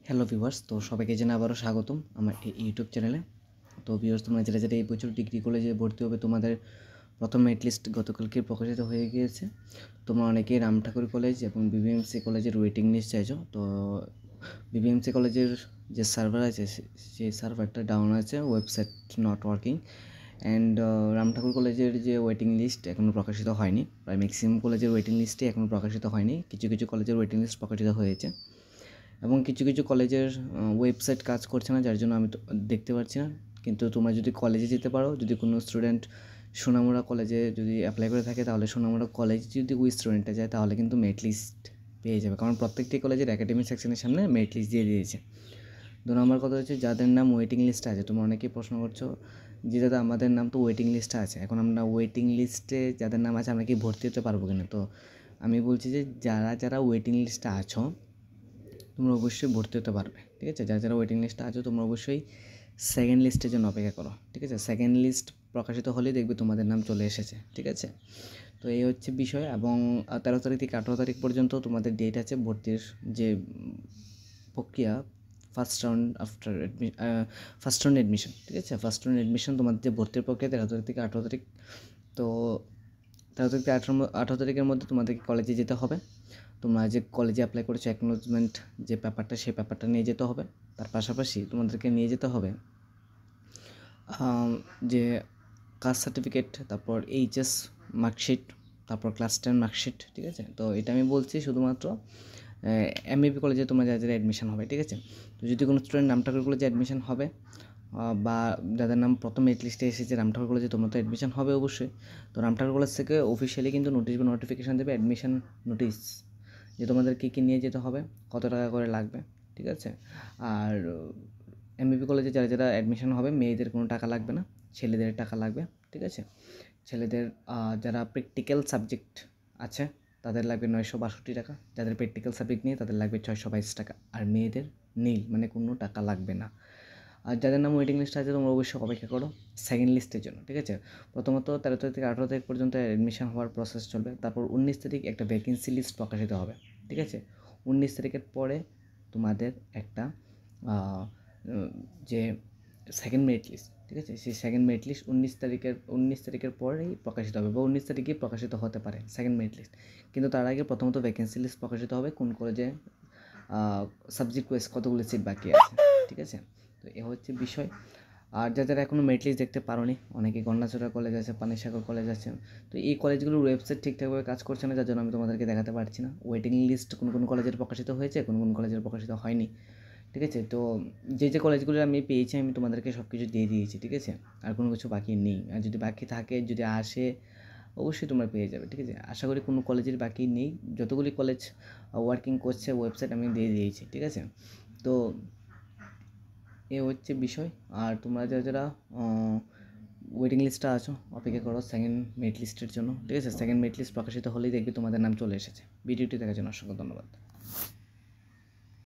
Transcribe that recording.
Hello viewers, তো সবাইকে জানাই আবারও স্বাগতম আমার এই ইউটিউব চ্যানেলে। তো ভিউয়ার্স, তোমরা যারা এই বছর ডিগ্রি কলেজে ভর্তি হবে, তোমাদের প্রথম মেরিট লিস্ট গতকালকে প্রকাশিত হয়ে গিয়েছে। তোমরা অনেকেই রাম ঠাকুর কলেজ এবং বিবিএমসি কলেজের ওয়েটিং লিস্ট চাইছো। তো বিবিএমসি কলেজের যে সার্ভার আছে সেই সার্ভারটা ডাউন আছে, website not working. And Ram Thakur কলেজের যে ওয়েটিং লিস্ট এখনও প্রকাশিত হয়নি। প্রায় ম্যাক্সিমাম কলেজের ওয়েটিং লিস্টে এখনও প্রকাশিত হয়নি। কিছু কিছু কলেজের ওয়েটিং লিস্ট প্রকাশিত হয়েছে এবং কিছু কিছু কলেজের ওয়েবসাইট কাজ করছে না, যার জন্য আমি তো দেখতে পাচ্ছি না। কিন্তু তোমরা যদি কলেজে যেতে পারো, যদি কোনো স্টুডেন্ট সোনামুড়া কলেজে যদি অ্যাপ্লাই করে থাকে, তাহলে সোনামুড়া কলেজ যদি ওই স্টুডেন্টটা যায় তাহলে কিন্তু মেরিট লিস্ট পেয়ে যাবে, কারণ প্রত্যেকটি কলেজের একাডেমিক সেকশনের সামনে মেরিট লিস্ট দিয়ে দিয়েছে। 2 নম্বর কথা হচ্ছে, যাদের নাম ওয়েটিং লিস্টে আছে। তোমরা অনেকেই প্রশ্ন করছো যে দাদা আমাদের নাম তো ওয়েটিং লিস্টে আছে, এখন আমরা ওয়েটিং লিস্টে যাদের নাম আছে আমরা কি ভর্তি হতে পারবো কিনা। তো আমি বলছি যে যারা ওয়েটিং লিস্টে আছো তোমরা অবশ্যই ভর্তি হতে পারবে, ঠিক আছে। যারা ওয়েটিং লিস্টে আছো তোমরা অবশ্যই সেকেন্ড লিস্টের জন্য অপেক্ষা করো, ঠিক আছে। সেকেন্ড লিস্ট প্রকাশিত হলেই দেখবে তোমাদের নাম চলে এসেছে, ঠিক আছে। তো এই হচ্ছে বিষয়। এবং 13 তারিখ থেকে 18 তারিখ পর্যন্ত তোমাদের ডেট আছে ভর্তির যে প্রক্রিয়া। ফার্স্ট রাউন্ড অ্যাডমিশন, ঠিক আছে। ফার্স্ট রাউন্ড অ্যাডমিশন তোমাদের যে ভর্তির প্রক্রিয়া 13 তারিখ থেকে 18 তারিখ। তো 13 তারিখ থেকে 18 তারিখের মধ্যে তোমাদেরকে কলেজে যেতে হবে। তোমরা যে কলেজে অ্যাপ্লাই করেছো অ্যাকনোলেজমেন্ট যে পেপারটা, সেই পেপারটা নিয়ে যেতে হবে। তার পাশাপাশি তোমাদেরকে নিয়ে যেতে হবে যে কাস্ট সার্টিফিকেট, তারপর এইচএস মার্কশিট, তারপর ক্লাস 10 মার্কশিট, ঠিক আছে। তো এটা আমি বলছি শুধুমাত্র এমবিপি কলেজে তোমরা যারা অ্যাডমিশন হবে, ঠিক আছে। তো যদি কোনো স্টুডেন্ট রাম ঠাকুর কলেজে অ্যাডমিশন হবে বা যাদের নাম প্রথম মেরিট লিস্টে এসেছে রাম ঠাকুর কলেজে, তোমরা তো অ্যাডমিশন হবে অবশ্যই। তো রাম ঠাকুর কলেজ থেকে অফিসিয়ালি কিন্তু নোটিশ বা নোটিফিকেশান দেবে, অ্যাডমিশন নোটিশ, যে তোমাদের কী কী নিয়ে যেতে হবে, কত টাকা করে লাগবে, ঠিক আছে। আর এমবিপি কলেজে যারা অ্যাডমিশন হবে, মেয়েদের কোনো টাকা লাগবে না, ছেলেদের টাকা লাগবে, ঠিক আছে। ছেলেদের যারা প্র্যাকটিক্যাল সাবজেক্ট আছে তাদের লাগবে 962 টাকা, যাদের প্র্যাকটিক্যাল সাবজেক্ট নিয়ে তাদের লাগবে 622 টাকা। আর মেয়েদের নীল, মানে কোনো টাকা লাগবে না। আর যাদের নাম ওয়েটিং লিস্ট আছে তোমরা অবশ্যই অপেক্ষা করো সেকেন্ড লিস্টের জন্য, ঠিক আছে। প্রথমত 13 তারিখ থেকে 18 তারিখ পর্যন্ত অ্যাডমিশন হওয়ার প্রসেস চলবে। তারপর 19 তারিখ একটা ভ্যাকেন্সি লিস্ট প্রকাশিত হবে, ঠিক আছে। 19 তারিখের পরে তোমাদের একটা যে সেকেন্ড মেরিট লিস্ট, ঠিক আছে, সেই সেকেন্ড মেরিট লিস্ট 19 তারিখের পরেই প্রকাশিত হবে, বা 19 তারিখেই প্রকাশিত হতে পারে সেকেন্ড মেরিট লিস্ট। কিন্তু তার আগে প্রথমত ভ্যাকেন্সি লিস্ট প্রকাশিত হবে, কোন কলেজে সাবজেক্ট ওয়াইজ কতগুলো সিট বাকি আছে, ঠিক আছে। তো এ হচ্ছে বিষয়। আর যারা এখনও মেরিট লিস্ট দেখতে পারোনি, অনেকে গন্ডাছড়া কলেজ আছে, পানিসাগর কলেজ আছে, তো এই কলেজগুলোর ওয়েবসাইট ঠিকঠাকভাবে কাজ করছে না, যার জন্য আমি তোমাদেরকে দেখাতে পারছি না। ওয়েটিং লিস্ট কোন কোন কলেজের প্রকাশিত হয়েছে, কোন কোন কলেজের প্রকাশিত হয়নি, ঠিক আছে। তো যে কলেজগুলো আমি পেয়েছি আমি তোমাদেরকে সব কিছু দিয়ে দিয়েছি, ঠিক আছে। আর কোনো কিছু বাকি নেই। আর যদি বাকি থাকে, যদি আসে, অবশ্যই তোমরা পেয়ে যাবে, ঠিক আছে। আশা করি কোনো কলেজের বাকি নেই, যতগুলি কলেজ ওয়ার্কিং করছে ওয়েবসাইট আমি দিয়ে দিয়েছি, ঠিক আছে। তো এ হচ্ছে বিষয়। আর তোমরা যারা ওয়েটিং লিস্টে আছো অপেক্ষা করো সেকেন্ড মেরিট লিস্টের জন্য, ঠিক আছে। সেকেন্ড মেরিট লিস্ট প্রকাশিত হলেই দেখবে তোমাদের নাম চলে এসেছে। ভিডিওটি দেখার জন্য অসংখ্য ধন্যবাদ।